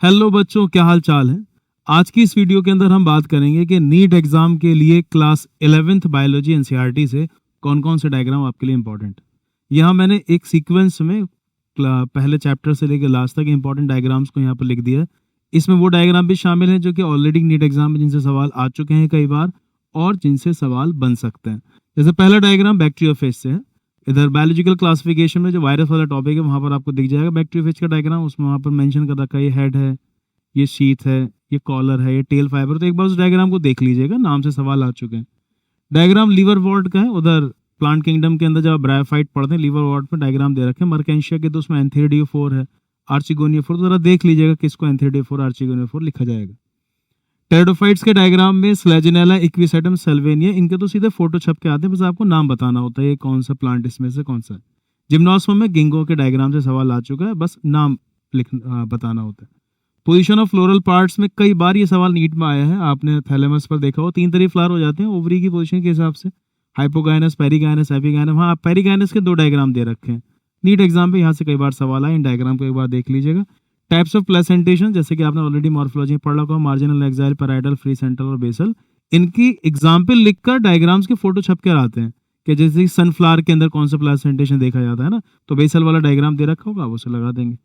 Hello बच्चों, क्या हाल चाल है। आज की इस वीडियो के अंदर हम बात करेंगे कि नीट एग्जाम के लिए क्लास 11th बायोलॉजी एनसीईआरटी से कौन कौन से डायग्राम आपके लिए इंपॉर्टेंट है। यहाँ मैंने एक सीक्वेंस में पहले चैप्टर से लेकर लास्ट तक इंपॉर्टेंट डायग्राम्स को यहाँ पर लिख दिया है। इसमें वो डायग्राम भी शामिल हैं जो कि ऑलरेडी नीट एग्जाम में जिनसे सवाल आ चुके हैं कई बार और जिनसे सवाल बन सकते हैं। जैसे पहला डायग्राम बैक्टीरियोफेज से है। इधर बायोलॉजिकल क्लासिफिकेशन में जो वायरस वाला टॉपिक है वहाँ पर आपको दिख जाएगा बैक्टीरियोफेज का डायग्राम। उसमें वहाँ पर मेंशन कर रखा है ये हेड है, ये शीथ है, ये कॉलर है, ये टेल फाइबर। तो एक बार उस डायग्राम को देख लीजिएगा, नाम से सवाल आ चुके हैं। डायग्राम लीवर वॉर्ट का है। उधर प्लांट किंगडम के अंदर जब आप ब्रायोफाइट पढ़ते हैं लीवर वॉर्ट में डायग्राम दे रखे हैं। मर्केंशिया के तो उसमें एंथेरिडियो4 है, आर्चिगोनिया4। तो जरा देख लीजिएगा किसको एंथेरिडियो4 आर्चिगोनिया4 लिखा जाएगा। टेरिडोफाइट्स के डायग्राम में स्लेजिनेला, इक्विसेटम, सेल्वेनिया, इनके तो सीधे फोटो छप के आते हैं, बस आपको नाम बताना होता है ये कौन सा प्लांट इसमें से कौन सा है। जिम्नोस्पर्म में गिंगो के डायग्राम से सवाल आ चुका है, बस नाम बताना होता है। पोजीशन ऑफ फ्लोरल पार्ट्स में कई बार ये सवाल नीट में आया है, आपने थैलेमस पर देखा हो 3 तरह फ्लावर हो जाते हैं ओवरी की पोजीशन के हिसाब से, हाइपोगाइनस, पेरिगाइनस, एपिगाइनस। हाँ, पेरिगाइनस के 2 डायग्राम दे रखे हैं नीट एग्जाम पे, यहाँ से कई बार सवाल आए। इन डायग्राम को एक बार देख लीजिएगा। टाइप्स ऑफ प्लेसेंटेशन, जैसे कि आपने ऑलरेडी मॉर्फोलॉजी पढ़ रखा हो, marginal, axile, parietal, free central और बेसल। इनकी एग्जाम्पल लिखकर डायग्राम्स के फोटो छप कर आते हैं कि जैसे सनफ्लावर के अंदर कौन सा प्लेसेंटेशन देखा जाता है ना, तो बेसल वाला डायग्राम दे रखा होगा, आप उसे लगा देंगे।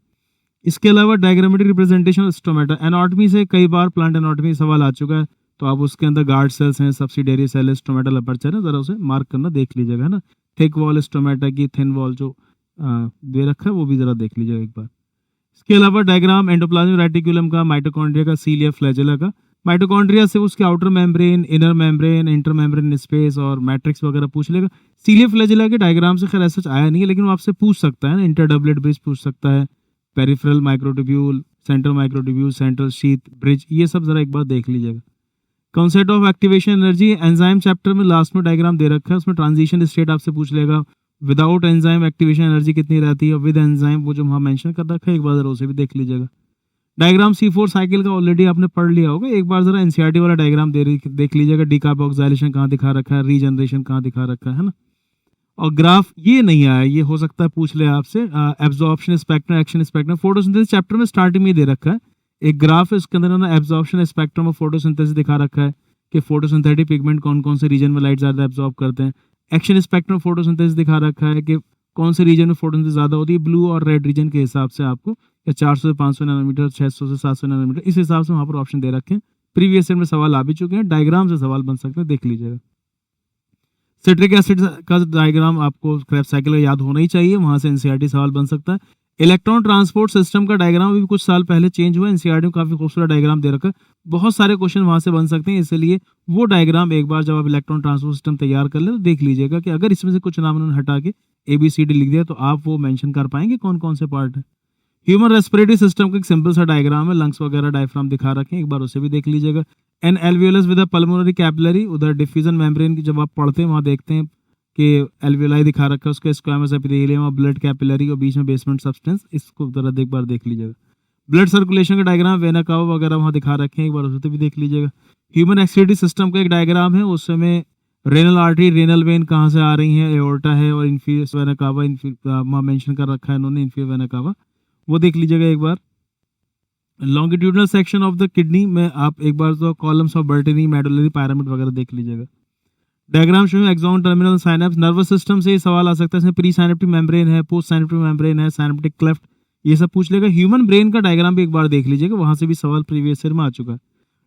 इसके अलावा diagrammatic representation of stomata, anatomy से कई बार प्लांट एनाटॉमी सवाल आ चुका है, तो आप उसके अंदर गार्ड सेल्स हैं, सब्सिडियरी सेल है, स्टोमेटल अपर्चर है, जरा उसे मार्क करना देख लीजिएगा, है ना। थिक वॉल स्टोमेटा की, थिन वॉल जो दे रखा है वो भी जरा देख लीजिएगा एक बार। इसके अलावा डायग्राम एंडोप्लाज्मिक रेटिकुलम का, माइटोकॉन्ड्रिया का, सील या फ्लैजेला का। माइटोकॉन्ड्रिया से उसके outer membrane, inner membrane, inter membrane space और मैट्रिक्स वगैरह पूछ लेगा। सीलिया फ्लैजेला के डायग्राम से खैर ऐसा आया नहीं है, लेकिन वो आपसे पूछ सकता है ना। इंटर डबलेट ब्रिज पूछ सकता है, peripheral microtubule, central microtubule, central sheath bridge, ये सब जरा एक बार देख लीजिएगा। Concept of activation energy, enzyme chapter में लास्ट में डायग्राम दे रखा है, उसमें ट्रांजिशन स्टेट आपसे पूछ लेगा। विदाउट एंजाइम एक्टिवेशन एनर्जी कितनी रहती है, और विद एंजाइम वो जो वहाँ मेंशन कर रखा है एक बार जरा उसे भी देख लीजिएगा। डायग्राम C4 साइकिल का ऑलरेडी आपने पढ़ लिया होगा, एक बार जरा एनसीईआरटी वाला डायग्राम देख लीजिएगा। डिकार्बोक्सिलेशन कहाँ दिखा रखा है, रीजनरेशन कहाँ दिखा रखा है ना। और ग्राफ ये नहीं आया, ये हो सकता है पूछ ले आपसे। Absorption spectrum, action spectrum, photosynthesis chapter में स्टार्टिंग में दे रखा है एक ग्राफ है, उसके अंदर ना एब्जॉर्प्शन स्पेक्ट्रम और फोटोसिंथेसिस दिखा रखा है कि फोटोसिंथेटिक पिगमेंट कौन कौन से रीजन में लाइट ज्यादा एब्जॉर्ब करते हैं। एक्शन स्पेक्ट्रम फोटोसिंथेसिस दिखा रखा है कि कौन से रीजन में फोटोसिंथेसिस ज्यादा होती है, ब्लू और रेड रीजन के हिसाब से आपको, या 400 से 500 नैनोमीटर, 600 से 700 नैनोमीटर, इस हिसाब से वहाँ पर ऑप्शन दे रखे हैं। प्रीवियस ईयर में सवाल आ भी चुके हैं, डायग्राम से सवाल बन सकते हैं, देख लीजिएगा। सिट्रिक एसिड का डायग्राम आपको क्रेब्स साइकिल का याद होना ही चाहिए, वहां से एनसीईआरटी सवाल बन सकता है। इलेक्ट्रॉन ट्रांसपोर्ट सिस्टम का डायग्राम भी कुछ साल पहले चेंज हुआ, एनसीईआरटी में काफी खूबसूरत डायग्राम दे रखा है, बहुत सारे क्वेश्चन वहां से बन सकते हैं, इसलिए वो डायग्राम एक बार जब आप इलेक्ट्रॉन ट्रांसपोर्ट सिस्टम तैयार कर ले तो देख लीजिएगा कि अगर इसमें से कुछ नाम उन्होंने हटा के ABCD लिख दिया तो आप वो मेंशन कर पाएंगे कौन कौन से पार्ट है। ह्यूमन रेस्पिरेटरी सिस्टम का एक सिंपल सा डायग्राम है, लंग्स वगैरह डायफ्राम दिखा रखे हैं, एक बार उसे भी देख लीजिएगा। An alveolus with a pulmonary capillary, उधर डिफ्यूजन मेम्ब्रेन की जब आप पढ़ते हैं वहां देखते हैं कि एल्वियोलाई दिखा रखा है, उसका स्क्वामस एपिथेलियम और ब्लड कैपिलरी और बीच में बेसमेंट सब्सटेंस, इसको जरा एक बार देख लीजिएगा। ब्लड सर्कुलेशन का डायग्राम, वेना कावा वगैरह वहां दिखा रखे हैं, एक बार उसे भी देख लीजिएगा। ह्यूमन एक्सक्रीटरी सिस्टम का एक डायग्राम है, उसमें रेनल आर्टरी, रेनल वेन कहाँ से आ रही है, एओर्टा है और इन्फीरियर वेना कावा मेंशन कर रखा है इन्होंने, इन्फीरियर वेना कावा, वो देख लीजिएगा एक बार। Longitudinal section of the kidney में आप एक बार तो columns of Bertin, medullary, pyramid वगैरह देख लीजिएगा। Diagram show axon, terminal, synapse, nervous system से ये सवाल आ सकता है, इसमें प्री साइनेप्टिक मेम्ब्रेन है, पोस्ट साइनेप्टिक मेम्ब्रेन है, साइनेप्टिक क्लेफ्ट, ये सब पूछ लेगा। ह्यूमन ब्रेन का डायग्राम भी एक बार देख लीजिएगा, वहां से भी सवाल प्रीवियस ईयर में आ चुका है।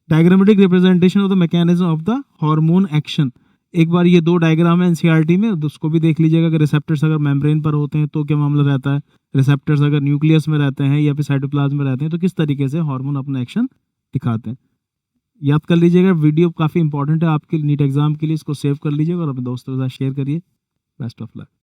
Diagrammatic representation of the mechanism of the hormone action, एक बार ये 2 डायग्राम है एनसीईआरटी में, उसको भी देख लीजिएगा कि रिसेप्टर्स अगर मेम्ब्रेन पर होते हैं तो क्या मामला रहता है, रिसेप्टर्स अगर न्यूक्लियस में रहते हैं या फिर साइटोप्लाज्म में रहते हैं तो किस तरीके से हार्मोन अपना एक्शन दिखाते हैं। याद कर लीजिएगा, वीडियो काफ़ी इंपॉर्टेंट है आपके नीट एग्जाम के लिए, इसको सेव कर लीजिएगा और अपने दोस्तों के साथ शेयर करिए। Best of luck.